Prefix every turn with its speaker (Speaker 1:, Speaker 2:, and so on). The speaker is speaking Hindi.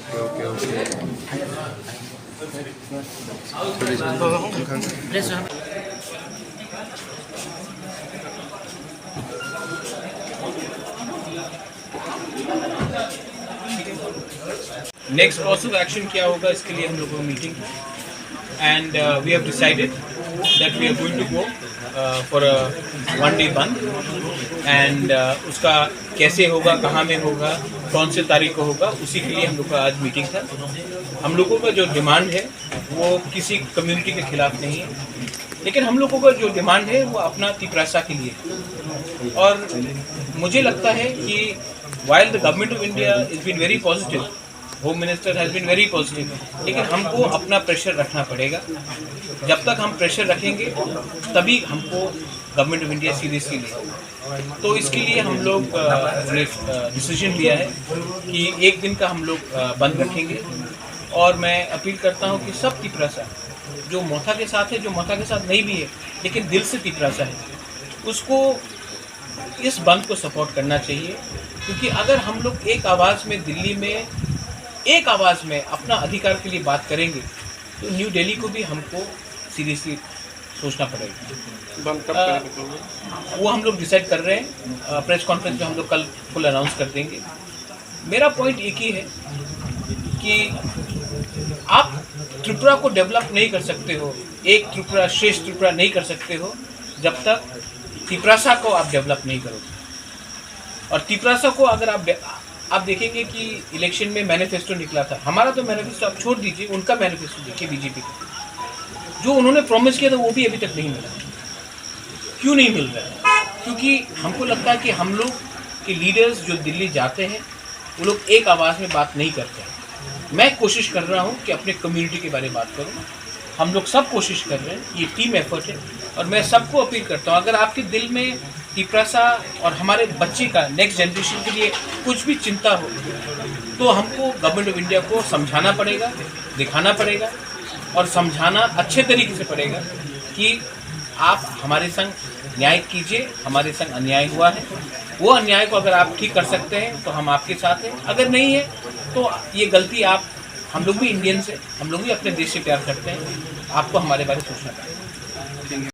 Speaker 1: Okay, okay.
Speaker 2: Next course of action क्या होगा, इसके लिए हम लोगों को meeting and we have decided that we are going to go for a 1 day bandh and उसका कैसे होगा, कहाँ में होगा, कौन से तारीख को होगा, उसी के लिए हम लोग का आज मीटिंग था। हम लोगों का जो डिमांड है वो किसी कम्युनिटी के खिलाफ नहीं है, लेकिन हम लोगों का जो डिमांड है वो अपना तिपरासा के लिए। और मुझे लगता है कि while the government of India has been very positive, home minister has been very positive, लेकिन हमको अपना प्रेशर रखना पड़ेगा। जब तक हम प्रेशर रखेंगे तभी हमको गवर्नमेंट ऑफ इंडिया सीरियसली ले। तो इसके लिए हम लोग ने डिसीजन लिया है कि 1 दिन का हम लोग बंद रखेंगे। और मैं अपील करता हूँ कि सब तिपरासा जो मोथा के साथ है, जो मोथा के साथ नहीं भी है लेकिन दिल से तिपरासा है, उसको इस बंद को सपोर्ट करना चाहिए। क्योंकि अगर हम लोग एक आवाज़ में दिल्ली में एक आवाज़ में अपना अधिकार के लिए बात करेंगे तो न्यू दिल्ली को भी हमको सीरियसली सोचना पड़ेगा।
Speaker 1: बंद कब करेंगे?
Speaker 2: वो हम लोग डिसाइड कर रहे हैं, प्रेस कॉन्फ्रेंस में हम लोग कल फुल अनाउंस कर देंगे। मेरा पॉइंट एक ही है कि आप त्रिपुरा को डेवलप नहीं कर सकते हो, एक त्रिपुरा श्रेष्ठ त्रिपुरा नहीं कर सकते हो जब तक तिपरासा को आप डेवलप नहीं करोगे। और तिपरासा को अगर आप देखेंगे कि इलेक्शन में मैनिफेस्टो निकला था, हमारा तो मैनिफेस्टो आप छोड़ दीजिए, उनका मैनिफेस्टो देखिए बीजेपी का, जो उन्होंने प्रॉमिस किया था वो भी अभी तक नहीं मिला। क्यों नहीं मिल रहा है? क्योंकि हमको लगता है कि हम लोग के लीडर्स जो दिल्ली जाते हैं वो लोग एक आवाज़ में बात नहीं करते हैं। मैं कोशिश कर रहा हूँ कि अपने कम्युनिटी के बारे में बात करूँ, हम लोग सब कोशिश कर रहे हैं, ये टीम एफर्ट है। और मैं सबको अपील करता हूँ, अगर आपके दिल में तिपरासा और हमारे बच्चे का नेक्स्ट जनरेशन के लिए कुछ भी चिंता हो तो हमको गवर्नमेंट ऑफ इंडिया को समझाना पड़ेगा, दिखाना पड़ेगा और समझाना अच्छे तरीके से पड़ेगा कि आप हमारे संग न्याय कीजिए, हमारे संग अन्याय हुआ है, वो अन्याय को अगर आप ठीक कर सकते हैं तो हम आपके साथ हैं, अगर नहीं है तो ये गलती हम लोग भी इंडियंस हैं, हम लोग भी अपने देश से प्यार करते हैं, आपको हमारे बारे में सोचना पड़ेगा।